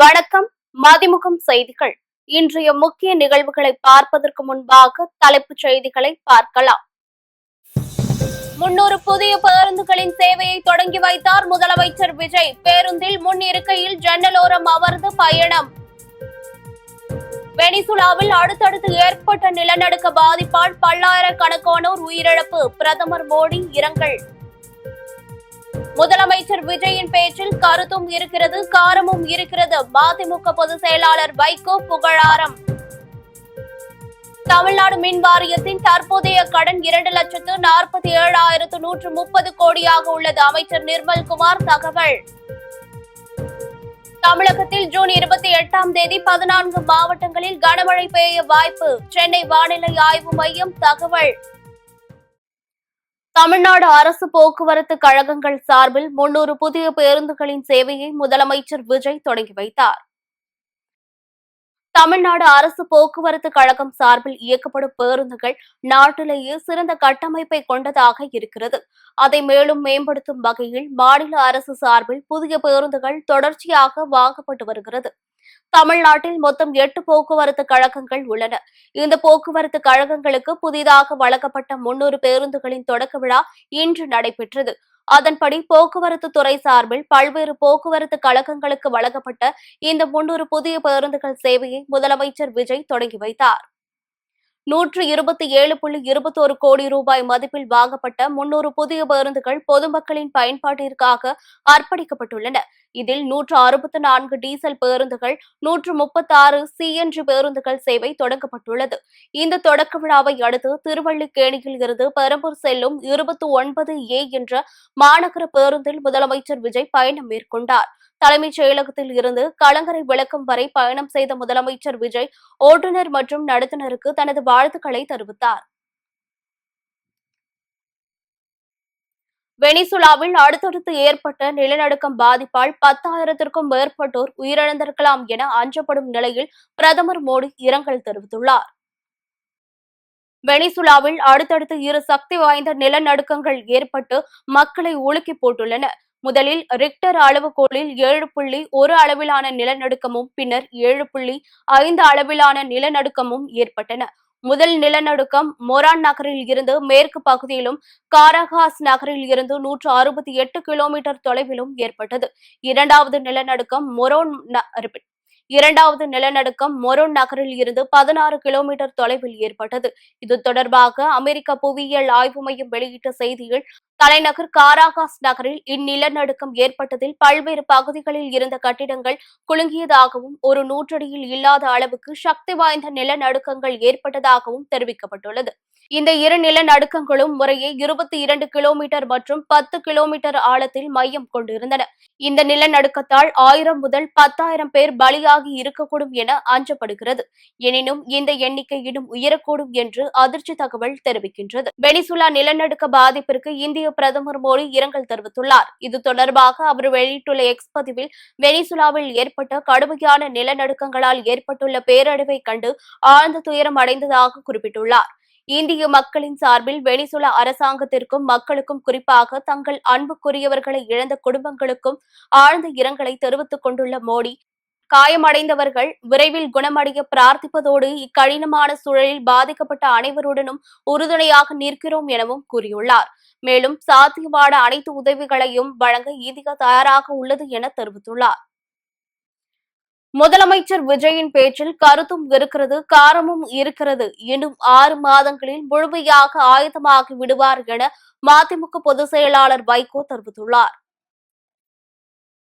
வணக்கம். மதிமுகம் செய்திகள். இன்றைய முக்கிய நிகழ்வுகளை பார்ப்பதற்கு முன்பாக தலைப்புச் செய்திகளை பார்க்கலாம். 300 புதிய பேருந்துகளின் சேவையை தொடங்கி வைத்தார் முதலமைச்சர் விஜய். பேருந்தில் முன் இருக்கையில் ஜன்னலோரம் அமர்ந்து பயணம். வெனிசுலாவில் அடுத்தடுத்து ஏற்பட்ட நிலநடுக்க பாதிப்பால் பல்லாயிரக்கணக்கானோர் உயிரிழப்பு. பிரதமர் மோடி இரங்கல். முதலமைச்சர் விஜயின் பேச்சில் கருத்தும் இருக்கிறது, காரமும் இருக்கிறது. மதிமுக பொதுச் செயலாளர் வைகோ புகழாரம். தமிழ்நாடு மின் வாரியத்தின் தற்போதைய கடன் 2,47,130 கோடியாக உள்ளது. அமைச்சர் நிர்மல்குமார் தகவல். தமிழகத்தில் ஜூன் 28ஆம் தேதி 14 மாவட்டங்களில் கனமழை பெய்ய வாய்ப்பு. சென்னை வானிலை ஆய்வு மையம் தகவல். தமிழ்நாடு அரசு போக்குவரத்து கழகங்கள் சார்பில் 300 புதிய பேருந்துகளின் சேவையை முதலமைச்சர் விஜய் தொடங்கி வைத்தார். தமிழ்நாடு அரசு போக்குவரத்து கழகம் சார்பில் இயக்கப்படும் பேருந்துகள் நாட்டிலேயே சிறந்த கட்டமைப்பை கொண்டதாக இருக்கிறது. அதை மேலும் மேம்படுத்தும் வகையில் மாநில அரசு சார்பில் புதிய பேருந்துகள் தொடர்ச்சியாக வாங்கப்பட்டு வருகிறது. தமிழ்நாட்டில் மொத்தம் 8 போக்குவரத்து கழகங்கள் உள்ளன. இந்த போக்குவரத்து கழகங்களுக்கு புதிதாக வழங்கப்பட்ட 300 பேருந்துகளின் தொடக்க விழா இன்று நடைபெற்றது. அதன்படி போக்குவரத்து துறை சார்பில் பல்வேறு போக்குவரத்து கழகங்களுக்கு வழங்கப்பட்ட இந்த 300 புதிய பேருந்துகள் சேவையை முதலமைச்சர் விஜய் தொடங்கி வைத்தார். 127.21 கோடி ரூபாய் மதிப்பில் வாங்கப்பட்ட 300 புதிய பேருந்துகள் பொதுமக்களின் பயன்பாட்டிற்காக அர்ப்பணிக்கப்பட்டுள்ளன. இதில் 164 டீசல் பேருந்துகள், 136 சிஎன்ஜி பேருந்துகள் சேவை தொடங்கப்பட்டுள்ளது. இந்த தொடக்க விழாவை அடுத்து திருவல்லிக்கேணியில் இருந்து பெரம்பூர் செல்லும் 29A என்ற மாநகர பேருந்தில் முதலமைச்சர் விஜய் பயணம் மேற்கொண்டார். தலைமைச் செயலகத்தில் இருந்து கலங்கரை விளக்கம் வரை பயணம் செய்த முதலமைச்சர் விஜய் ஓட்டுநர் மற்றும் நடத்துனருக்கு தனது வாழ்த்துக்களை தெரிவித்தார். வெனிசுலாவில் அடுத்தடுத்து ஏற்பட்ட நிலநடுக்கம் பாதிப்பால் 10,000க்கும் மேற்பட்டோர் உயிரிழந்திருக்கலாம் என அஞ்சப்படும் நிலையில் பிரதமர் மோடி இரங்கல் தெரிவித்துள்ளார். வெனிசுலாவில் அடுத்தடுத்து 2 சக்தி வாய்ந்த நிலநடுக்கங்கள் ஏற்பட்டு மக்களை உலுக்கி போட்டுள்ளன. முதலில் ரிக்டர் அளவுகோலில் 7.1 அளவிலான நிலநடுக்கமும் பின்னர் 7.5 அளவிலான நிலநடுக்கமும் ஏற்பட்டன. முதல் நிலநடுக்கம் மொரான் நகரில் இருந்து மேற்கு பகுதியிலும் காரகாஸ் நகரில் இருந்து 168 கிலோமீட்டர் தொலைவிலும் ஏற்பட்டது. இரண்டாவது நிலநடுக்கம் மொரோன் நகரில் இருந்து 16 கிலோமீட்டர் தொலைவில் ஏற்பட்டது. இது தொடர்பாக அமெரிக்க புவியியல் ஆய்வு மையம் வெளியிட்ட செய்தியில், தலைநகர் காராகாஸ் நகரில் இந்நிலநடுக்கம் ஏற்பட்டதில் பல்வேறு பகுதிகளில் இருந்த கட்டிடங்கள் குலுங்கியதாகவும் 1 நூற்றடியில் இல்லாத அளவுக்கு சக்தி வாய்ந்த நிலநடுக்கங்கள் ஏற்பட்டதாகவும் தெரிவிக்கப்பட்டுள்ளது. இந்த 2 நிலநடுக்கங்களும் முறையே 22 கிலோமீட்டர் மற்றும் 10 கிலோமீட்டர் ஆழத்தில் மையம் கொண்டிருந்தன. இந்த நிலநடுக்கத்தால் 1000 முதல் 10,000 பேர் பலியாகி இருக்கக்கூடும் என அஞ்சப்படுகிறது. எனினும் இந்த எண்ணிக்கை இன்னும் உயரக்கூடும் என்று அதிர்ச்சி தகவல் தெரிவிக்கின்றது. வெனிசுலா நிலநடுக்க பாதிப்பிற்கு இந்திய பிரதமர் மோடி இரங்கல் தெரிவித்துள்ளார். இது தொடர்பாக அவர் வெளியிட்டுள்ள எக்ஸ் பதிவில், வெனிசுலாவில் ஏற்பட்ட கடுமையான நிலநடுக்கங்களால் ஏற்பட்டுள்ள பேரழிவை கண்டு ஆழ்ந்த துயரம் அடைந்ததாக குறிப்பிட்டுள்ளார். இந்திய மக்களின் சார்பில் வெனிசுலா அரசாங்கத்திற்கும் மக்களுக்கும், குறிப்பாக தங்கள் அன்புக்குரியவர்களை இழந்த குடும்பங்களுக்கும் ஆழ்ந்த இரங்கலை தெரிவித்துக் கொண்டுள்ள மோடி, காயமடைந்தவர்கள் விரைவில் குணமடைய பிரார்த்திப்பதோடு இக்கடினமான சூழலில் பாதிக்கப்பட்ட அனைவருடனும் உறுதுணையாக நிற்கிறோம் எனவும் கூறியுள்ளார். மேலும் சாத்தியமான அனைத்து உதவிகளையும் வழங்க இந்தியா தயாராக உள்ளது என தெரிவித்துள்ளார். முதலமைச்சர் விஜயின் பேச்சில் கருத்தும் இருக்கிறது, காரமும் இருக்கிறது. இன்னும் 6 மாதங்களில் முழுமையாக ஆயத்தமாகி விடுவார் என மதிமுக பொதுச் செயலாளர் வைகோ தெரிவித்துள்ளார்.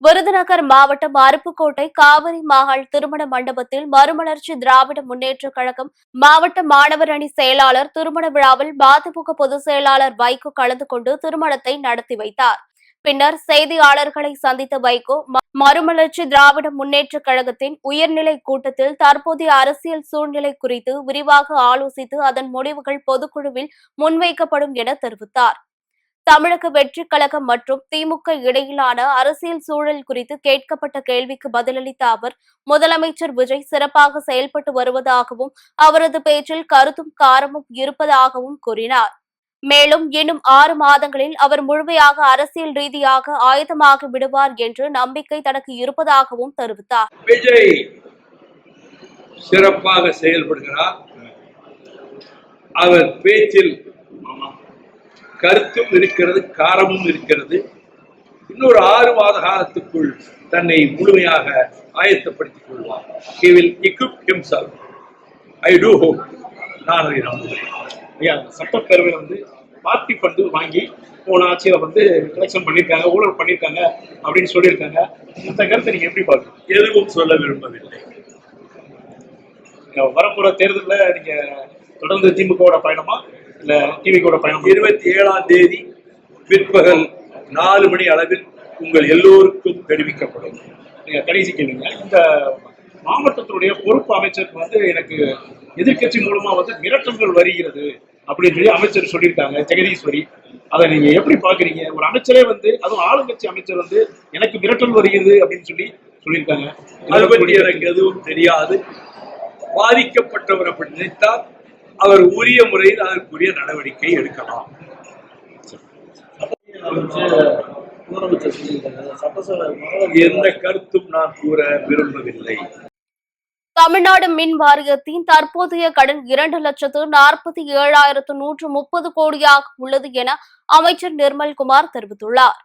விருதுநகர் மாவட்டம் அருப்புக்கோட்டை காவிரி மகால் திருமண மண்டபத்தில் மறுமலர்ச்சி திராவிட முன்னேற்றக் கழகம் மாவட்ட மாணவர் அணி செயலாளர் திருமண விழாவில் மதிமுக பொதுச் செயலாளர் வைகோ கலந்து கொண்டு திருமணத்தை நடத்தி வைத்தார். பின்னர் செய்தியாளர்களை சந்தித்த வைகோ, மறுமலர்ச்சி திராவிட முன்னேற்றக் கழகத்தின் உயர்நிலை கூட்டத்தில் தற்போதைய அரசியல் சூழ்நிலை குறித்து விரிவாக ஆலோசித்து அதன் முடிவுகள் பொதுக்குழுவில் முன்வைக்கப்படும் என தெரிவித்தார். தமிழக வெற்றிக் கழகம் மற்றும் திமுக இடையிலான அரசியல் சூழல் குறித்து கேட்கப்பட்ட கேள்விக்கு பதிலளித்த அவர், முதலமைச்சர் விஜய் சிறப்பாக செயல்பட்டு வருவதாகவும் அவரது பேச்சில் கருத்தும் காரமும் இருப்பதாகவும் கூறினார். மேலும் இன்னும் 6 மாதங்களில் அவர் முழுமையாக அரசியல் ரீதியாக ஆயத்தமாகி விடுவார் என்று நம்பிக்கை தனக்கு இருப்பதாகவும் தெரிவித்தார். விஜய் சிறப்பாக செயல்படுகிறார். அவர் பேச்சில் கருத்தும் இருக்கிறது, காரமும் இருக்கிறது. இன்னொரு 6 மாத காலத்துக்குள் தன்னை முழுமையாக ஆயத்தப்படுத்திக் கொள்வார். He will equip himself. I do hope. நான் அதை நம்புகிறேன். ஐயா, சட்டப்பேரவையில் பார்ட்டி ஃபண்டு வாங்கி போன ஆட்சியில கலெக்ஷன் பண்ணியிருக்காங்க, ஊழல் பண்ணியிருக்காங்க அப்படின்னு சொல்லியிருக்காங்க. இந்த கருத்தை நீங்க எப்படி பாக்குறீங்க? எதுவும் சொல்ல விரும்பவில்லை. வரப்போற தேர்தலில் நீங்க தொடர்ந்து திமுகவோட பயணமா இல்ல டிவிகோட பயணமா? 27ஆம் தேதி பிற்பகல் 4 மணி அளவில் உங்கள் எல்லோருக்கும் தெரிவிக்கப்படும். நீங்க கடைசி கேளுங்க, இந்த மாவட்டத்தினுடைய பொறுப்பு அமைச்சருக்கு எனக்கு எதிர்கட்சி மூலமா மிரட்டல்கள் வருகிறது அப்படின்னு சொல்லி அமைச்சர் சொல்லியிருக்காங்க, ஜெகதீஸ்வரி. அதை நீங்க எப்படி பாக்குறீங்க? ஒரு அமைச்சரே அதுவும் ஆளுங்கட்சி அமைச்சர் எனக்கு மிரட்டல் வருகிறது அப்படின்னு சொல்லியிருக்காங்க. அதை பற்றி எனக்கு எதுவும் தெரியாது. பாதிக்கப்பட்டவர் அப்படி நினைத்தால் அவர் உரிய முறையில் அதற்குரிய நடவடிக்கை எடுக்கலாம். எந்த கருத்தும் நான் கூற விரும்பவில்லை. தமிழ்நாடு மின் வாரியத்தின் தற்போதைய கடன் 2,47,130 கோடியாக உள்ளது என அமைச்சர் நிர்மல்குமார் தெரிவித்துள்ளார்.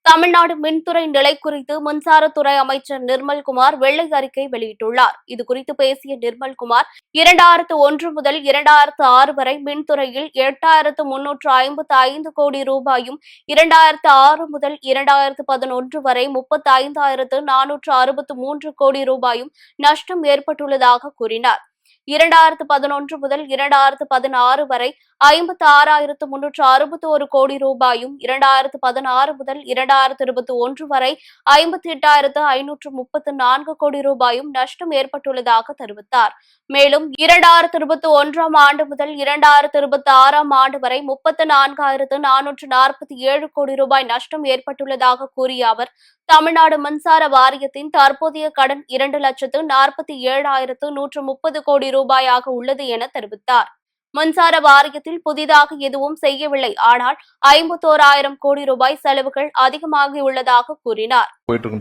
தமிழ்நாடு மின்துறை நிலை குறித்து மின்சாரத்துறை அமைச்சர் நிர்மல்குமார் வெள்ளை அறிக்கை வெளியிட்டுள்ளார். இதுகுறித்து பேசிய நிர்மல்குமார், 2001 முதல் 2006 வரை மின்துறையில் 8,355 கோடி ரூபாயும், 2006 முதல் 2011 வரை 35,463 கோடி ரூபாயும் நஷ்டம் ஏற்பட்டுள்ளதாக கூறினார். 2011 முதல் 2016 வரை 56,361 கோடி ரூபாயும், 2016 முதல் 2021 வரை 58,534 கோடி ரூபாயும் நஷ்டம் ஏற்பட்டுள்ளதாக தெரிவித்தார். மேலும் 2021ஆம் ஆண்டு முதல் 2026ஆம் ஆண்டு வரை 34,447 கோடி ரூபாய் நஷ்டம் ஏற்பட்டுள்ளதாக கூறிய அவர், தமிழ்நாடு மின்சார வாரியத்தின் தற்போதைய கடன் 2,47,130 கோடி ரூபாயாக உள்ளது என தெரிவித்தார். மின்சார வாரியத்தில் புதிதாக எதுவும் செய்யவில்லை, ஆனால் 51,000 கோடி ரூபாய் செலவுகள் அதிகமாகியுள்ளதாக கூறினார்.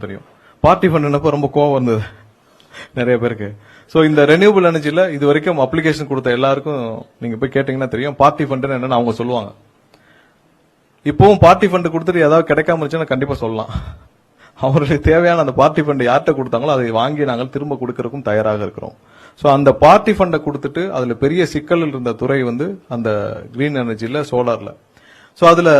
தெரியும், பார்ட்டி ஃபண்ட் ரொம்ப கோவம் வந்தது நிறைய பேருக்கு. சோ இந்த ரெனியூபிள் எனர்ஜில இது வரைக்கும் அப்ளிகேஷன் கொடுத்த எல்லாருக்கும் நீங்க போய் கேட்டீங்கன்னா தெரியும் பார்ட்டி ஃபண்ட் என்னன்னு அவங்க சொல்லுவாங்க. இப்பவும் பார்ட்டி ஃபண்ட் கொடுத்துட்டு ஏதாவது கிடைக்காம இருந்துச்சுன்னா கண்டிப்பா சொல்லலாம். அவர்களுக்கு தேவையான அந்த பார்ட்டி ஃபண்ட் யார்கிட்ட கொடுத்தாங்களோ அதை வாங்கி நாங்கள் திரும்ப கொடுக்கறதுக்கும் தயாராக இருக்கிறோம். சோ அந்த பார்ட்டி ஃபண்டை கொடுத்துட்டு அதுல பெரிய சிக்கல் இருந்த துறை அந்த கிரீன் எனர்ஜில, சோலார்ல. சோ அதுல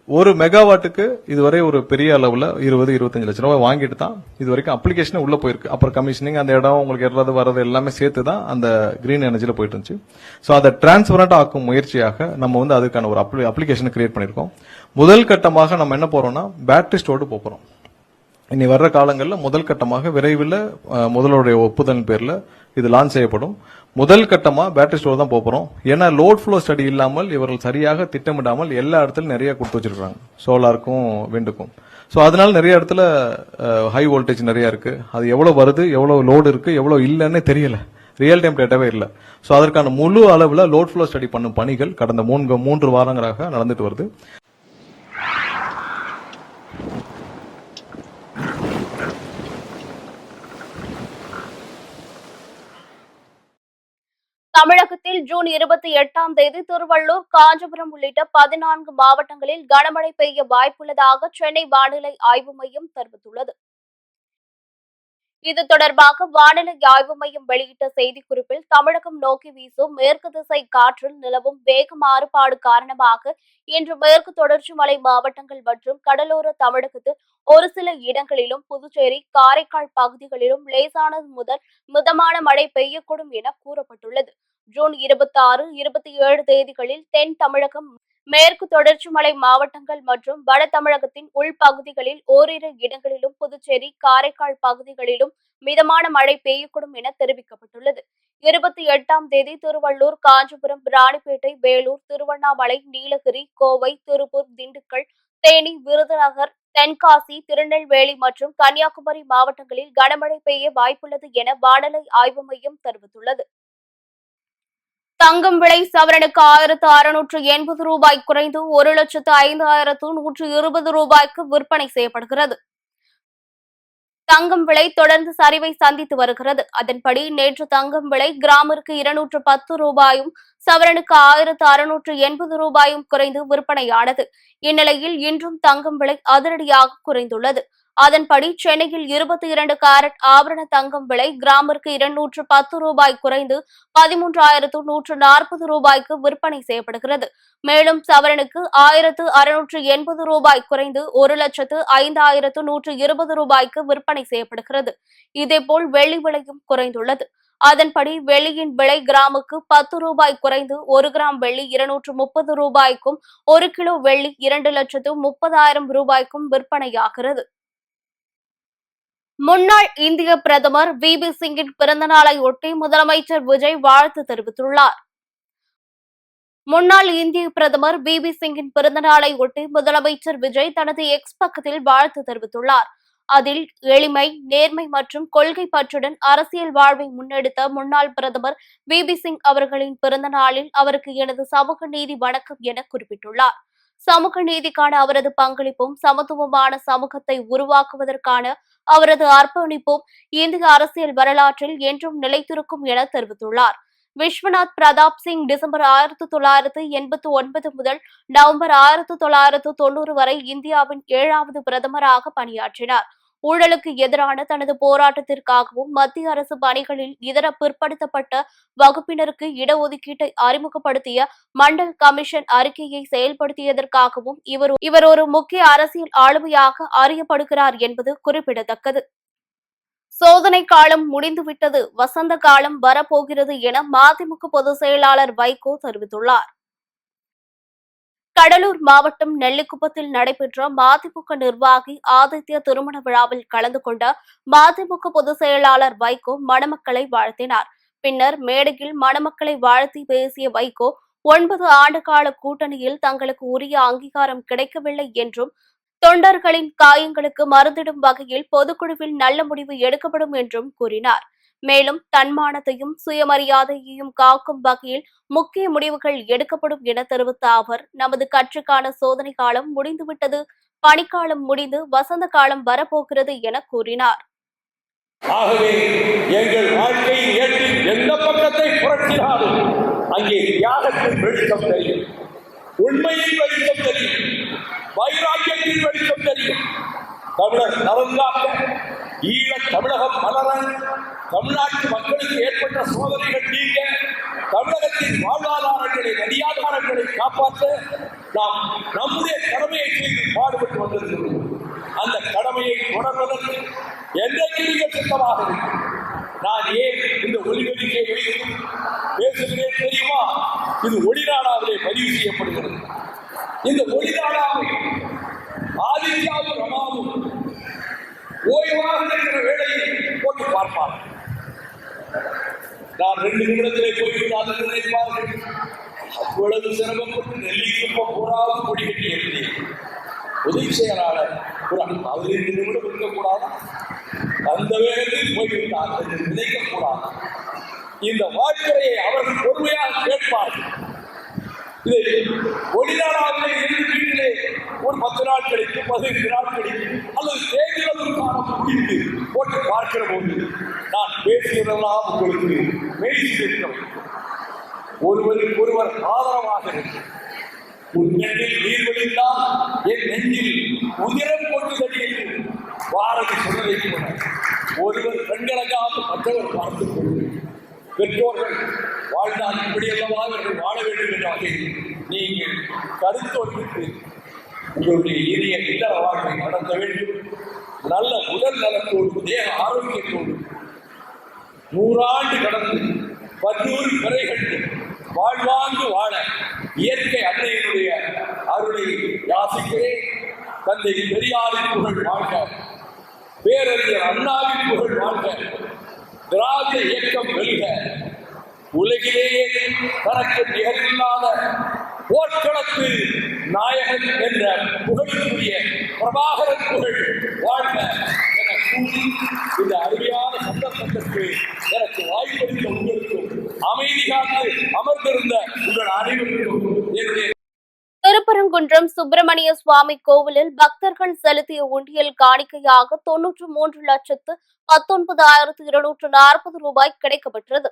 ஒரு மெகாவாட்டுக்கு இதுவரை ஒரு பெரிய அளவுல 20-25 லட்சம் ரூபாய் வாங்கிட்டு தான் இது வரைக்கும் அப்ளிகேஷன் உள்ள போயிருக்கு. அப்புறம் கமிஷனிங், அந்த இடம் உங்களுக்கு ஏறது வர்றது எல்லாமே சேர்த்து தான் அந்த கிரீன் எனர்ஜில போயிட்டு இருந்துச்சு. சோ அதை டிரான்ஸ்பரண்ட் ஆக்கும் முயற்சியாக நம்ம அதுக்கான ஒரு அப்ளிகேஷன் கிரியேட் பண்ணிருக்கோம். முதல் கட்டமாக நம்ம என்ன போறோம்னா பேட்டரி ஸ்டோர்டு போறோம். இனி வர்ற காலங்களில் முதல் கட்டமாக விரைவில் முதல்வருடைய ஒப்புதல் பேர்ல இது லான்ச் செய்யப்படும். முதல் கட்டமா பேட்டரி ஸ்டோர் தான் போறோம். ஏன்னா லோட் ஃப்ளோ ஸ்டடி இல்லாமல் இவர்கள் சரியாக திட்டமிடாமல் எல்லா இடத்துலயும் நிறைய கொடுத்து வச்சிருக்காங்க, சோலாருக்கும் விண்டுக்கும். சோ அதனால நிறைய இடத்துல ஹை வோல்டேஜ் நிறைய இருக்கு. அது எவ்வளவு வருது, எவ்வளவு லோடு இருக்கு, எவ்வளவு இல்லன்னு தெரியல, ரியல் டைம் டேட்டாவே இல்ல. சோ அதற்கான முழு அளவுல லோட் ஃப்ளோ ஸ்டடி பண்ணும் பணிகள் கடந்த 3 வாரங்களாக நடந்துட்டு வருது. தமிழகத்தில் ஜூன் 28ஆம் தேதி திருவள்ளூர், காஞ்சிபுரம் உள்ளிட்ட 14 மாவட்டங்களில் கனமழை பெய்ய வாய்ப்புள்ளதாக சென்னை வானிலை ஆய்வு மையம் தெரிவித்துள்ளது. இது தொடர்பாக வானிலை ஆய்வு மையம் வெளியிட்ட செய்திக்குறிப்பில், தமிழகம் நோக்கி வீசும் மேற்கு திசை காற்றில் நிலவும் வேக மாறுபாடு காரணமாக இன்று மேற்கு தொடர்ச்சி மலை மாவட்டங்கள் மற்றும் கடலோர தமிழகத்தில் ஒரு சில இடங்களிலும், புதுச்சேரி, காரைக்கால் பகுதிகளிலும் லேசானது முதல் மிதமான மழை பெய்யக்கூடும் என கூறப்பட்டுள்ளது. ஜூன் 26, 27 தேதிகளில் தென் தமிழகம், மேற்கு தொடர்ச்சி மலை மாவட்டங்கள் மற்றும் வட தமிழகத்தின் உள்பகுதிகளில் ஓரிரு இடங்களிலும், புதுச்சேரி, காரைக்கால் பகுதிகளிலும் மிதமான மழை பெய்யக்கூடும் என தெரிவிக்கப்பட்டுள்ளது. 28ஆம் தேதி திருவள்ளூர், காஞ்சிபுரம், ராணிப்பேட்டை, வேலூர், திருவண்ணாமலை, நீலகிரி, கோவை, திருப்பூர், திண்டுக்கல், தேனி, விருதுநகர், தென்காசி, திருநெல்வேலி மற்றும் கன்னியாகுமரி மாவட்டங்களில் கனமழை பெய்ய வாய்ப்புள்ளது என வானிலை ஆய்வு மையம் தெரிவித்துள்ளது. தங்கம் விலை சவரனுக்கு 1680 ரூபாய் குறைந்து 1,05,120 ரூபாய்க்கு விற்பனை செய்யப்படுகிறது. தங்கம் விலை தொடர்ந்து சரிவை சந்தித்து வருகிறது. அதன்படி நேற்று தங்கம் விலை கிராமிற்கு 210 ரூபாயும் சவரனுக்கு 1680 ரூபாயும் குறைந்து விற்பனையானது. இந்நிலையில் இன்றும் தங்கம் விலை அதிரடியாக குறைந்துள்ளது. அதன்படி சென்னையில் 22 கேரட் ஆபரண தங்கம் விலை கிராமிற்கு 210 ரூபாய் குறைந்து 13,140 ரூபாய்க்கு விற்பனை செய்யப்படுகிறது. மேலும் சவரனுக்கு 1,680 ரூபாய் குறைந்து 1,05,120 ரூபாய்க்கு விற்பனை செய்யப்படுகிறது. இதேபோல் வெள்ளி விலையும் குறைந்துள்ளது. அதன்படி வெள்ளியின் விலை கிராமுக்கு 10 ரூபாய் குறைந்து 1 கிராம் வெள்ளி 230 ரூபாய்க்கும் 1 கிலோ வெள்ளி 2,30,000 ரூபாய்க்கும் விற்பனையாகிறது. முன்னாள் இந்திய பிரதமர் VP சிங்கின் பிறந்த நாளை ஒட்டி முதலமைச்சர் விஜய் வாழ்த்து தெரிவித்துள்ளார். முன்னாள் இந்திய பிரதமர் VP சிங்கின் பிறந்த நாளை ஒட்டி முதலமைச்சர் விஜய் தனது எக்ஸ் பக்கத்தில் வாழ்த்து தெரிவித்துள்ளார். அதில் எளிமை, நேர்மை மற்றும் கொள்கை பற்றுடன் அரசியல் வாழ்வை முன்னெடுத்த முன்னாள் பிரதமர் VP சிங் அவர்களின் பிறந்த நாளில் அவருக்கு எனது சமூக நீதி வணக்கம் என குறிப்பிட்டுள்ளார். சமூக நீதிக்கான அவரது பங்களிப்பும் சமத்துவமான சமூகத்தை உருவாக்குவதற்கான அவரது அர்ப்பணிப்பும் இந்திய அரசியல் வரலாற்றில் என்றும் நிலைத்திருக்கும் என தெரிவித்துள்ளார். விஸ்வநாத் பிரதாப் சிங் டிசம்பர் 1989 முதல் நவம்பர் 1990 வரை இந்தியாவின் 7வது பிரதமராக பணியாற்றினார். ஊழலுக்கு எதிரான தனது போராட்டத்திற்காகவும் மத்திய அரசு பணிகளில் இதர பிற்படுத்தப்பட்ட வகுப்பினருக்கு இடஒதுக்கீட்டை அறிமுகப்படுத்திய மண்டல் கமிஷன் அறிக்கையை செயல்படுத்தியதற்காகவும் இவர் ஒரு முக்கிய அரசியல் ஆளுமையாக அறியப்படுகிறார் என்பது குறிப்பிடத்தக்கது. சோதனை காலம் முடிந்துவிட்டது, வசந்த காலம் வரப்போகிறது என மதிமுக பொதுச் செயலாளர் வைகோ தெரிவித்துள்ளார். கடலூர் மாவட்டம் நெல்லிக்குப்பத்தில் நடைபெற்ற மதிமுக நிர்வாகி ஆதித்ய திருமண விழாவில் கலந்து கொண்ட மதிமுக பொதுச் செயலாளர் வைகோ மணமக்களை வாழ்த்தினார். பின்னர் மேடையில் மணமக்களை வாழ்த்தி பேசிய வைகோ 9 ஆண்டுகால கூட்டணியில் தங்களுக்கு உரிய அங்கீகாரம் கிடைக்கவில்லை என்றும் தொண்டர்களின் காயங்களுக்கு மருந்திடும் வகையில் பொதுக்குழுவில் நல்ல முடிவு எடுக்கப்படும் என்றும் கூறினார். மேலும் தன்மானத்தையும் சுயமரியாதையையும் காக்கும் வகையில் முக்கிய முடிவுகள் எடுக்கப்படும் என தெரிவித்த அவர், நமது கட்சிக்கான சோதனை காலம் முடிந்துவிட்டது, பனிக்காலம் முடிந்து வசந்த காலம் வரப்போகிறது என கூறினார். ஆகவே எங்கள் வாழ்க்கையின் ஏற்றில் எந்த பக்கத்தை புரட்டினாலும் அங்கே தியாகத்தின் வெளிச்சம் தெரியும், உண்மையின் வெளிச்சம் தெரியும், வைராக்கியத்தின் வெளிச்சம் தெரியும். தமிழர் நலன்காக்க, ஈழத் தமிழகம் மலர, தமிழ்நாட்டு மக்களுக்கு ஏற்பட்ட சோதனைகள் நீங்க, தமிழகத்தின் வாழ்வாதாரங்களை, நதியாதாரங்களை காப்பாற்ற நாம் நம்முடைய கடமையை செய்து பாடுபட்டு வந்திருக்கிறோம். அந்த கடமையை தொடர்வதற்கு என்றைக்கு நீங்கள் சித்தமாக இருக்கும். நான் ஏன் இந்த ஒலிபெருக்கை வைத்து பேசுகிறேன் தெரியுமா? இது ஒளிநாடாவிலே பதிவு செய்யப்படுகிறது. இந்த ஒளிநாடாவை ஆதித்யாவும் ரமாவும் ஓய்வாக இருக்கிற வேளையில் போட்டு பார்ப்பார். நான் 2 நிமிடத்திலே போய்விட்டால் என்று நினைப்பார்கள். அவ்வளவு சிரமப்பட்டு நெல்லிக்குப்பம் பூராவும் கொடி கட்டி எழுதிய உதவி செயலாளர் ஒரு 15 நிமிடம் இருக்கக்கூடாது, அந்த வேகத்தில் போய்விட்டார் என்று நினைக்கக்கூடாது. இந்த வாழ்க்கையை அவர்கள் பொறுமையாக கேட்பார்கள். இதை ஒளிநாடாவிலே இருந்து வீட்டிலே ஒரு 10 நாள் கழித்து 15 நாள் கழித்து அல்லது தேர்தலும் காலம் முடிந்து போட்டு பார்க்கிற போது நான் பேசுகிறதெல்லாம் உங்களுக்கு மெய்சிருக்க ஒருவருக்கு ஒருவர் ஆதரவாக இருக்கும். உன் நெஞ்சில் நீர் வழிந்தால் என் நெஞ்சில் உதிரம் கொண்டு தடியில் பாரதி சொன்னதை போல ஒருவர் கண்கலக்காக மற்றவர் பார்த்துக் கொள்வது. பெற்றோர்கள் வாழ்ந்தால் இப்படியெல்லாம் அவர்கள் வாழ வேண்டும் என்ற வகையில் நீங்கள் கருத்தொழித்து உங்களுடைய இனிய இல்லற வாழ்வை நடத்த வேண்டும். நல்ல உடல் நலத்தோடு தேக ஆரோக்கியத்தோடு 100 ஆண்டு கடந்து 11 பிறைகள் வாழ்வாங்கு வாழ இயற்கை அன்னையினுடைய அருளை யாசிக்கிறேன். தந்தை பெரியாரின் புகழ் வாழ்க, பேரறிஞர் அண்ணாவின் புகழ் வாழ்க, திராவிட இயக்கம் வெல்க, உலகிலேயே தனக்கு நிகரில்லாத போர்க்களத்து நாயகன் என்ற புகழுக்குரிய பிரபாகரன் புகழ் வாழ்க என கூறி இந்த அருமையான சந்தர்ப்பத்திற்கு எனக்கு வாய்ப்பளித்த உங்களுக்கும் அமைதி காத்து அமர்ந்திருந்த உங்கள் அனைவருக்கும் என்னுடைய திருப்பரங்குன்றம் சுப்பிரமணிய சுவாமி கோவிலில் பக்தர்கள் செலுத்திய உண்டியல் காணிக்கையாக 93,19,240 ரூபாய் கிடைக்கப்பெற்றது.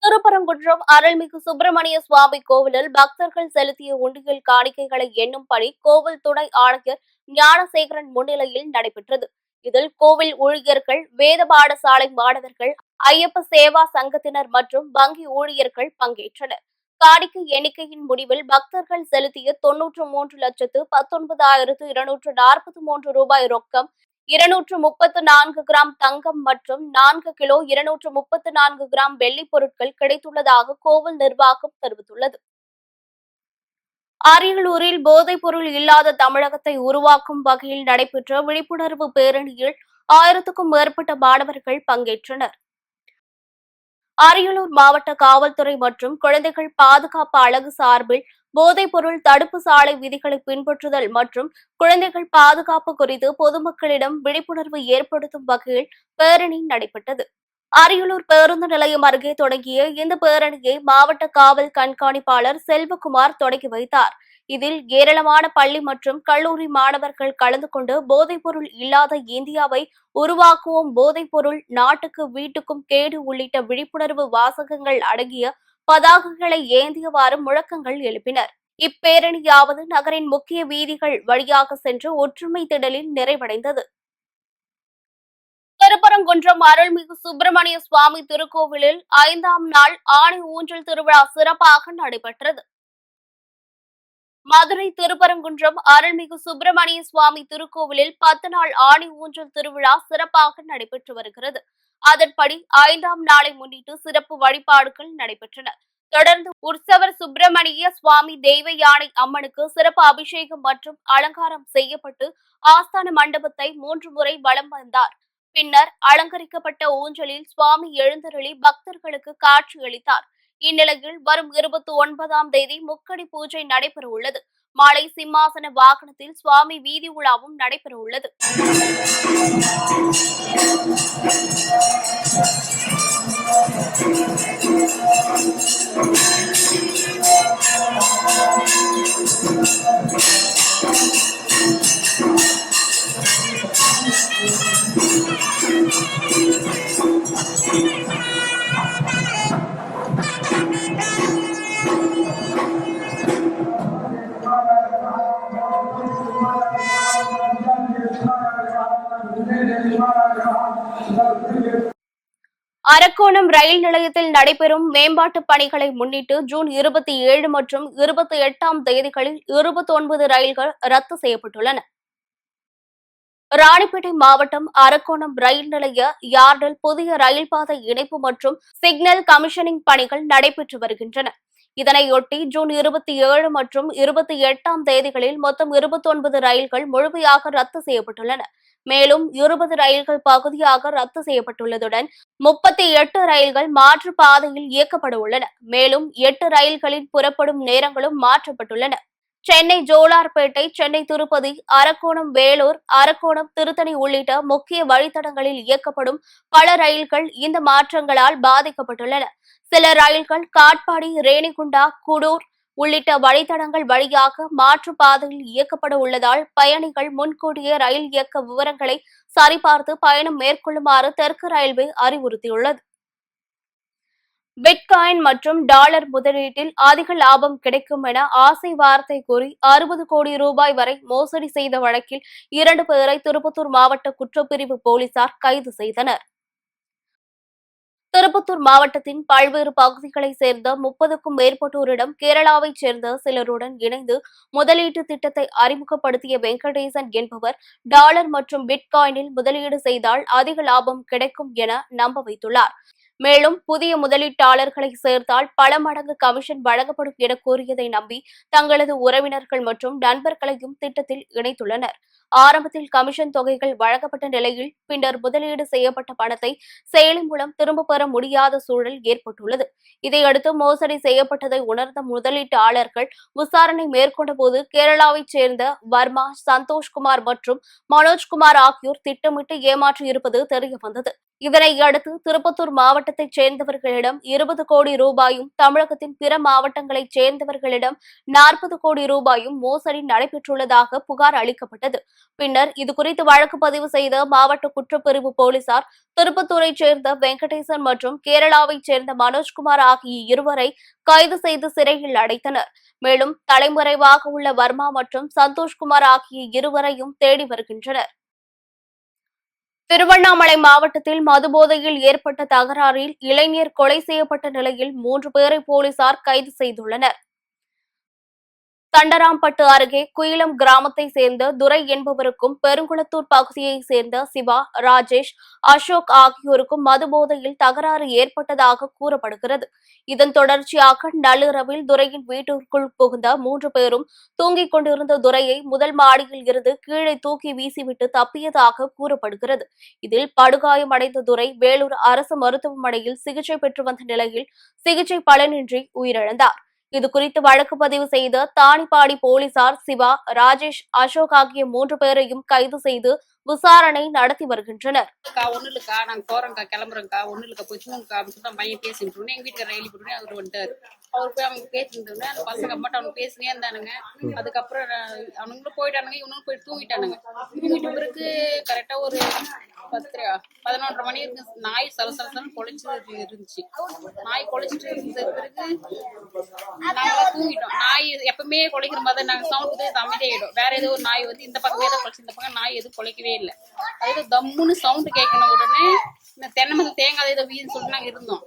திருப்பரங்குன்றம் அருள்மிகு சுப்பிரமணிய சுவாமி கோவிலில் பக்தர்கள் செலுத்திய உண்டியல் காணிக்கைகளை எண்ணும் பணி கோவில் துணை ஆணையர் ஞானசேகரன் முன்னிலையில் நடைபெற்றது. இதில் கோவில் ஊழியர்கள், வேத பாடசாலை மாணவர்கள், ஐயப்ப சேவா சங்கத்தினர் மற்றும் வங்கி ஊழியர்கள் பங்கேற்றனர். காணிக்கை எண்ணிக்கையின் முடிவில் பக்தர்கள் செலுத்திய 93,19,243 ரூபாய் ரொக்கம், 234 கிராம் தங்கம் மற்றும் 4 கிலோ 234 கிராம் வெள்ளிப் பொருட்கள் கிடைத்துள்ளதாக கோவில் நிர்வாகம் தெரிவித்துள்ளது. அரியலூரில் போதைப் பொருள் இல்லாத தமிழகத்தை உருவாக்கும் வகையில் நடைபெற்ற விழிப்புணர்வு பேரணியில் 1000க்கும் மேற்பட்ட மாணவர்கள் பங்கேற்றனர். அரியலூர் மாவட்ட காவல்துறை மற்றும் குழந்தைகள் பாதுகாப்பு அலகு சார்பில் போதைப் பொருள் தடுப்பு சாலை விதிகளை பின்பற்றுதல் மற்றும் குழந்தைகள் பாதுகாப்பு குறித்து பொதுமக்களிடம் விழிப்புணர்வு ஏற்படுத்தும் வகையில் பேரணி நடைபெற்றது. அரியலூர் பேருந்து நிலையம் அருகே தொடங்கிய இந்த பேரணியை மாவட்ட காவல் கண்காணிப்பாளர் செல்வகுமார் தொடங்கி வைத்தார். இதில் ஏராளமான பள்ளி மற்றும் கல்லூரி மாணவர்கள் கலந்து கொண்டு போதைப் பொருள் இல்லாத இந்தியாவை உருவாக்குவோம், போதைப் பொருள் நாட்டுக்கு வீட்டுக்கும் கேடு உள்ளிட்ட விழிப்புணர்வு வாசகங்கள் அடங்கிய பதாகைகளை ஏந்தியவாறு முழக்கங்கள் எழுப்பினர். இப்பேரணியாவது நகரின் முக்கிய வீதிகள் வழியாக சென்று ஒற்றுமை திடலில் நிறைவடைந்தது. திருப்பரங்குன்றம் அருள்மிகு சுப்பிரமணிய சுவாமி திருக்கோவிலில் 5ஆம் நாள் ஆணி ஊஞ்சல் திருவிழா சிறப்பாக நடைபெற்றது. மதுரை திருப்பரங்குன்றம் அருள்மிகு சுப்பிரமணிய சுவாமி திருக்கோவிலில் 10 நாள் ஆணி ஊஞ்சல் திருவிழா சிறப்பாக நடைபெற்று வருகிறது. அதன்படி 5ஆம் நாளை முன்னிட்டு சிறப்பு வழிபாடுகள் நடைபெற்றன. தொடர்ந்து உற்சவர் சுப்பிரமணிய சுவாமி தெய்வ யானை அம்மனுக்கு சிறப்பு அபிஷேகம் மற்றும் அலங்காரம் செய்யப்பட்டு ஆஸ்தான மண்டபத்தை 3 முறை வலம் வந்தார். பின்னர் அலங்கரிக்கப்பட்ட ஊஞ்சலில் சுவாமி எழுந்தருளி பக்தர்களுக்கு காட்சியளித்தார். இந்நிலையில் வரும் 29ஆம் தேதி முக்கடி பூஜை நடைபெறவுள்ளது. மாலை சிம்மாசன வாகனத்தில் சுவாமி வீதி உலாவும் நடைபெறவுள்ளது. அரக்கோணம் ரயில் நிலையத்தில் நடைபெறும் மேம்பாட்டு பணிகளை முன்னிட்டு ஜூன் 27 மற்றும் 28ஆம் தேதிகளில் 29 ரயில்கள் ரத்து செய்யப்பட்டுள்ளன. ராணிப்பேட்டை மாவட்டம் அரக்கோணம் ரயில் நிலைய யார்டில் புதிய ரயில் பாதை இணைப்பு மற்றும் சிக்னல் கமிஷனிங் பணிகள் நடைபெற்று வருகின்றன. இதனையொட்டி ஜூன் 27 மற்றும் 28ஆம் தேதிகளில் மொத்தம் 29 ரயில்கள் முழுமையாக ரத்து செய்யப்பட்டுள்ளன. மேலும் 20 ரயில்கள் பகுதியாக ரத்து செய்யப்பட்டுள்ளதுடன் 38 ரயில்கள் மாற்று பாதையில் இயக்கப்பட உள்ளன. மேலும் 8 ரயில்களின் புறப்படும் நேரங்களும் மாற்றப்பட்டுள்ளன. சென்னை ஜோலார்பேட்டை, சென்னை திருப்பதி, அரக்கோணம் வேலூர், அரக்கோணம் திருத்தணி உள்ளிட்ட முக்கிய வழித்தடங்களில் இயக்கப்படும் பல ரயில்கள் இந்த மாற்றங்களால் பாதிக்கப்பட்டுள்ளன. சில ரயில்கள் காட்பாடி, ரேணிகுண்டா, குடூர் உள்ளிட்ட வழித்தடங்கள் வழியாக மாற்று பாதையில் இயக்கப்பட உள்ளதால் பயணிகள் முன்கூட்டியே ரயில் இயக்க விவரங்களை சரிபார்த்து பயணம் மேற்கொள்ளுமாறு தெற்கு ரயில்வே அறிவுறுத்தியுள்ளது. பிட்காயின் மற்றும் டாலர் முதலீட்டில் அதிக லாபம் கிடைக்கும் என ஆசை வார்த்தை கூறி 60 கோடி ரூபாய் வரை மோசடி செய்த வழக்கில் 2 பேரை திருப்பத்தூர் மாவட்ட குற்றப்பிரிவு போலீசார் கைது செய்தனர். திருப்பத்தூர் மாவட்டத்தின் பல்வேறு பகுதிகளைச் சேர்ந்த 30க்கும் மேற்பட்டோரிடம் கேரளாவைச் சேர்ந்த சிலருடன் இணைந்து முதலீட்டு திட்டத்தை அறிமுகப்படுத்திய வெங்கடேசன் என்பவர் டாலர் மற்றும் பிட்காயினில் முதலீடு செய்தால் அதிக லாபம் கிடைக்கும் என நம்ப வைத்துள்ளார். மேலும் புதிய முதலீட்டாளர்களை சேர்த்தால் பல மடங்கு கமிஷன் வழங்கப்படும் என கூறியதை நம்பி தங்களது உறவினர்கள் மற்றும் நண்பர்களையும் திட்டத்தில் இணைத்துள்ளனர். ஆரம்பத்தில் கமிஷன் தொகைகள் வழங்கப்பட்ட நிலையில் பின்னர் முதலீடு செய்யப்பட்ட பணத்தை செயலி மூலம் திரும்ப பெற முடியாத சூழல் ஏற்பட்டுள்ளது. இதையடுத்து மோசடி செய்யப்பட்டதை உணர்ந்த முதலீட்டாளர்கள் விசாரணை மேற்கொண்ட போது கேரளாவைச் சேர்ந்த வர்மா, சந்தோஷ்குமார் மற்றும் மனோஜ்குமார் ஆகியோர் திட்டமிட்டு ஏமாற்றியிருப்பது தெரியவந்தது. இதனையடுத்து திருப்பத்தூர் மாவட்டத்தைச் சேர்ந்தவர்களிடம் 20 கோடி ரூபாயும், தமிழகத்தின் பிற மாவட்டங்களைச் சேர்ந்தவர்களிடம் 40 கோடி ரூபாயும் மோசடி நடைபெற்றுள்ளதாக புகார் அளிக்கப்பட்டது. பின்னர் இதுகுறித்து வழக்கு பதிவு செய்த மாவட்ட குற்றப்பிரிவு போலீசார் திருப்பத்தூரைச் சேர்ந்த வெங்கடேசன் மற்றும் கேரளாவைச் சேர்ந்த மனோஜ்குமார் ஆகிய இருவரை கைது செய்து சிறையில் அடைத்தனர். மேலும் தலைமறைவாக உள்ள வர்மா மற்றும் சந்தோஷ்குமார் ஆகிய இருவரையும் தேடி வருகின்றனர். திருவண்ணாமலை மாவட்டத்தில் மதுபோதையில் ஏற்பட்ட தகராறில் இளைஞர் கொலை செய்யப்பட்ட நிலையில் 3 பேரை போலீசார் கைது செய்துள்ளனர். தண்டராம்பட்டு அருகே குயிலம் கிராமத்தை சேர்ந்த துரை என்பவருக்கும், பெருங்குளத்தூர் பகுதியைச் சேர்ந்த சிவா, ராஜேஷ், அசோக் ஆகியோருக்கும் மதுபோதையில் தகராறு ஏற்பட்டதாக கூறப்படுகிறது. இதன் தொடர்ச்சியாக நள்ளிரவில் துரையின் வீட்டிற்குள் புகுந்த 3 பேரும் தூங்கிக் கொண்டிருந்த துரையை முதல் மாடியில் இருந்து கீழே தூக்கி வீசிவிட்டு தப்பியதாக கூறப்படுகிறது. இதில் படுகாயமடைந்த துரை வேலூர் அரசு மருத்துவமனையில் சிகிச்சை பெற்று வந்த நிலையில் சிகிச்சை பலனின்றி உயிரிழந்தார். இதுகுறித்து வழக்கு பதிவு செய்த தாணிப்பாடி போலீசார் சிவா, ராஜேஷ், அசோக் ஆகிய 3 பேரையும் கைது செய்து விசாரணை நடத்தி வருகின்றனர். ஒண்ணுலக்கா நாங்க போறோம்க்கா, கிளம்புறோம்க்கா, ஒண்ணுலக்கா போய் தூங்குக்கா அப்படின்னு சொல்லிட்டு பையன் பேசிட்டு இருந்தோம். எங்க வீட்டுக்கார ரயில் போட்டு அவர் வந்துட்டாரு. அவர் போய் அவங்க பேசிட்டு இருந்தோம். அந்த பசங்க மட்டும் அவனுக்கு பேசினே இருந்தானுங்க. அதுக்கப்புறம் அவனுங்களும் போயிட்டானுங்க, இவனும் போய் தூங்கிட்டானுங்க. தூங்கிட்டு பிறகு கரெக்டா ஒரு 11:30 மணி இருக்கு. நாய் சலசலன்னு கொலைச்சிட்டு இருந்துச்சு. நாய் கொலைச்சிட்டு இருந்த பிறகு நாங்களாம் தூங்கிட்டோம். நாய் எப்பவுமே கொலைக்கிற மாதிரி நாங்க சவுண்ட் அமைதியாயிடும். வேற ஏதோ ஒரு நாய் வந்து இந்த பக்கமே தான் கொலைச்சு, இந்த பக்கம் நாய் எதுவும் கொலைக்கவே இல்லை. அது தம்முன்னு சவுண்டு கேட்கணும். உடனே இந்த தென்னை மரத்துல தேங்காய் ஏதோ வீதுன்னு சொல்லிட்டு நாங்க இருந்தோம்.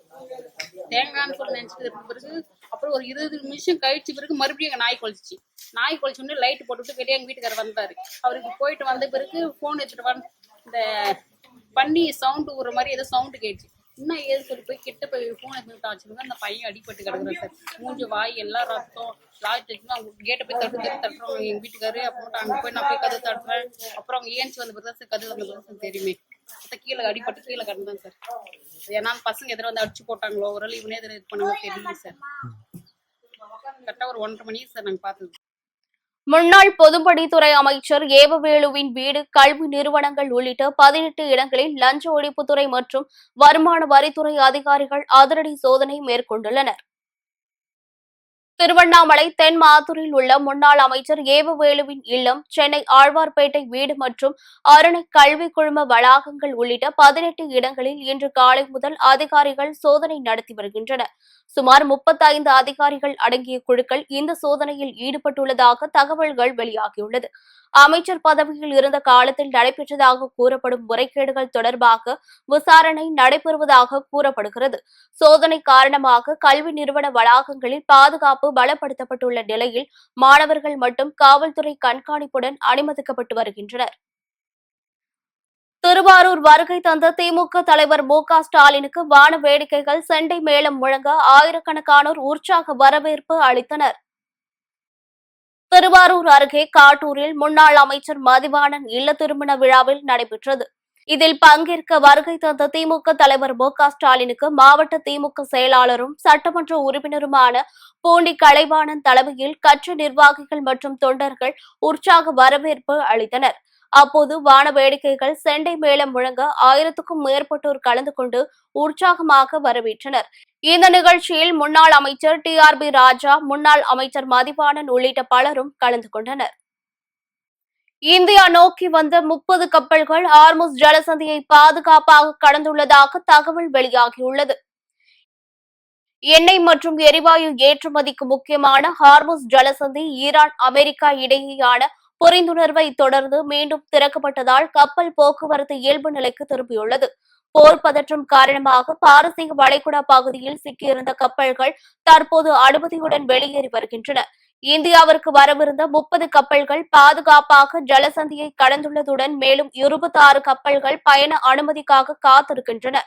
தேங்காய்ன்னு சொல்லி நினைச்சிட்டு இருக்க பிறகு அப்புறம் ஒரு 20 நிமிஷம் கழிச்சு பிறகு மறுபடியும் எங்க நாய் கொலைச்சிச்சு. நாய் கொலைச்சு உடனே லைட் போட்டுவிட்டு வெளியே எங்க வீட்டுக்காரர் வந்தாரு. அவருக்கு போயிட்டு வந்த பிறகு போன் எடுத்துட்டு வந்து இந்த பண்ணி சவுண்டு ஒரு மாதிரி ஏதோ சவுண்டு கேட்டுச்சு. இன்னும் ஏது சொல்லி போய் கிட்ட போய் போன் எடுத்து வச்சிருந்தா அந்த பையன் அடிபட்டு கிடக்குறாரு சார். மூஞ்சி வாய் எல்லாம் ரத்தம். லாஸ்ட் அவங்க கேட்டை போய் தட்டுறோம் எங்க வீட்டுக்காரு. அப்புறம் அங்கே போய் நான் போய் கதை தட்டுறேன். அப்புறம் அவங்க ஏஞ்சி வந்த பிறகு சார் கதை வந்த பிறகு தெரியுமே கீழே அடிபட்டு கீழே கிடந்தான் சார். ஏன்னா பசங்க எதிர வந்து அடிச்சு போட்டாங்களோ ஒரு இவனே எதிர இது பண்ணவோ தெரியல சார். கரெக்டா ஒரு 1:30 மணி சார் நாங்க பார்த்தது. முன்னாள் பொதுப்பணித்துறை அமைச்சர் ஏவவேலுவின் வீடு, கல்வி நிறுவனங்கள் உள்ளிட்ட 18 இடங்களில் லஞ்ச ஒழிப்புத்துறை மற்றும் வருமான வரித்துறை அதிகாரிகள் அதிரடி சோதனை மேற்கொண்டுள்ளனர். திருவண்ணாமலை தென் மாத்தூரில் உள்ள முன்னாள் அமைச்சர் ஏவவேலுவின் இல்லம், சென்னை ஆழ்வார்பேட்டை வீடு மற்றும் அரணை கல்வி குழும வளாகங்கள் உள்ளிட்ட 18 இடங்களில் இன்று காலை முதல் அதிகாரிகள் சோதனை நடத்தி வருகின்றனர். சுமார் 35 அதிகாரிகள் அடங்கிய குழுக்கள் இந்த சோதனையில் ஈடுபட்டுள்ளதாக தகவல்கள் வெளியாகியுள்ளது. அமைச்சர் பதவியில் இருந்த காலத்தில் நடைபெற்றதாக கூறப்படும் முறைகேடுகள் தொடர்பாக விசாரணை நடைபெறுவதாக கூறப்படுகிறது. சோதனை காரணமாக கல்வி நிறுவன வளாகங்களில் பாதுகாப்பு பலப்படுத்தப்பட்டுள்ள நிலையில் மாணவர்கள் மட்டும் காவல்துறை கண்காணிப்புடன் அனுமதிக்கப்பட்டு வருகின்றனர். திருவாரூர் வருகை தந்த திமுக தலைவர் மு.க. ஸ்டாலினுக்கு வான வேடிக்கைகள், செண்டை மேளம் முழங்க ஆயிரக்கணக்கானோர் உற்சாக வரவேற்பு அளித்தனர். திருவாரூர் அருகே காட்டூரில் முன்னாள் அமைச்சர் மதிவாணன் இல்ல திருமண விழாவில் நடைபெற்றது. இதில் பங்கேற்க வருகை தந்த திமுக தலைவர் மு.க. ஸ்டாலினுக்கு மாவட்ட திமுக செயலாளரும் சட்டமன்ற உறுப்பினருமான பூண்டி கலைவாணன் தலைமையில் கட்சி நிர்வாகிகள் மற்றும் தொண்டர்கள் உற்சாக வரவேற்பு அளித்தனர். அப்போது வான வேடிக்கைகள், செண்டை மேளம் முழங்க 1000க்கும் மேற்பட்டோர் கலந்து கொண்டு உற்சாகமாக வரவேற்றனர். இந்த நிகழ்ச்சியில் முன்னாள் அமைச்சர் TRB ராஜா, முன்னாள் அமைச்சர் மதிவாணன் உள்ளிட்ட பலரும் கலந்து கொண்டனர். இந்தியா நோக்கி வந்த 30 கப்பல்கள் ஹார்முஸ் ஜலசந்தியை பாதுகாப்பாக கடந்துள்ளதாக தகவல் வெளியாகியுள்ளது. எண்ணெய் மற்றும் எரிவாயு ஏற்றுமதிக்கு முக்கியமான ஹார்முஸ் ஜலசந்தி ஈரான், அமெரிக்கா இடையேயான புரிந்துணர்வை தொடர்ந்து மீண்டும் திறக்கப்பட்டதால் கப்பல் போக்குவரத்து இயல்பு நிலைக்கு திரும்பியுள்ளது. போர் பதற்றம் காரணமாக பாரசீக வளைகுடா பகுதியில் சிக்கியிருந்த கப்பல்கள் தற்போது அனுமதியுடன் வெளியேறி வருகின்றன. இந்தியாவிற்கு வரவிருந்த 30 கப்பல்கள் பாதுகாப்பாக ஜலசந்தியை கடந்துள்ளதுடன் மேலும் 26 கப்பல்கள் பயண அனுமதிக்காக காத்திருக்கின்றன.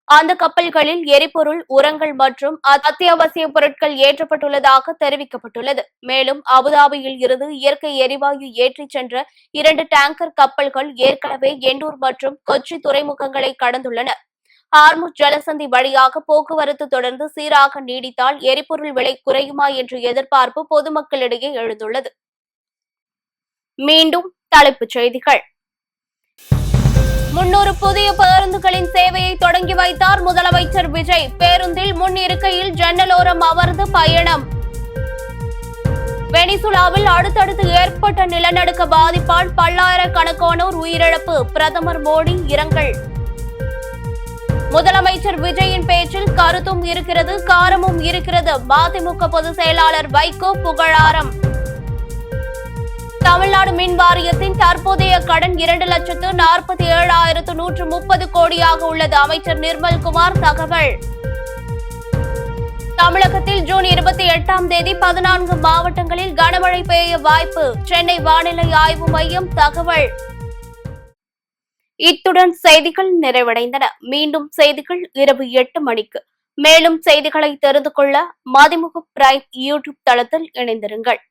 அந்த கப்பல்களில் எரிபொருள், உரங்கள் மற்றும் அத்தியாவசிய பொருட்கள் ஏற்றப்பட்டுள்ளதாக தெரிவிக்கப்பட்டுள்ளது. மேலும் அபுதாபியில் இருந்து இயற்கை எரிவாயு ஏற்றிச் சென்ற 2 டேங்கர் கப்பல்கள் ஏற்கனவே எண்ணூர் மற்றும் கொச்சி துறைமுகங்களை கடந்துள்ளன. ஹார்முஸ் ஜலசந்தி வழியாக போக்குவரத்து தொடர்ந்து சீராக நீடித்தால் எரிபொருள் விலை குறையுமா என்ற எதிர்பார்ப்பு பொதுமக்களிடையே எழுந்துள்ளது. மீண்டும் தலைப்புச் செய்திகள். 300 புதிய பேருந்துகளின் சேவையை தொடங்கி வைத்தார் முதலமைச்சர் விஜய். பேருந்தில் முன் இருக்கையில் ஜன்னலோரம் அமர்ந்து பயணம். வெனிசுலாவில் அடுத்தடுத்து ஏற்பட்ட நிலநடுக்க பாதிப்பால் பல்லாயிரக்கணக்கானோர் உயிரிழப்பு. பிரதமர் மோடி இரங்கல். முதலமைச்சர் விஜயின் பேச்சில் கருத்தும் இருக்கிறது, காரமும் இருக்கிறது. மதிமுக பொதுச் செயலாளர் வைகோ புகழாரம். தமிழ்நாடு மின் வாரியத்தின் தற்போதைய கடன் 2,47,130 கோடியாக உள்ளது. அமைச்சர் நிர்மல்குமார் தகவல். தமிழகத்தில் ஜூன் 28ஆம் தேதி 14 மாவட்டங்களில் கனமழை பெய்ய வாய்ப்பு. சென்னை வானிலை ஆய்வு மையம் தகவல். இத்துடன் செய்திகள் நிறைவடைந்தன. மீண்டும் செய்திகள் இரவு 8 மணிக்கு. மேலும் செய்திகளை தெரிந்து கொள்ள மதிமுக பிரைம் யூடியூப் தளத்தில் இணைந்திருங்கள்.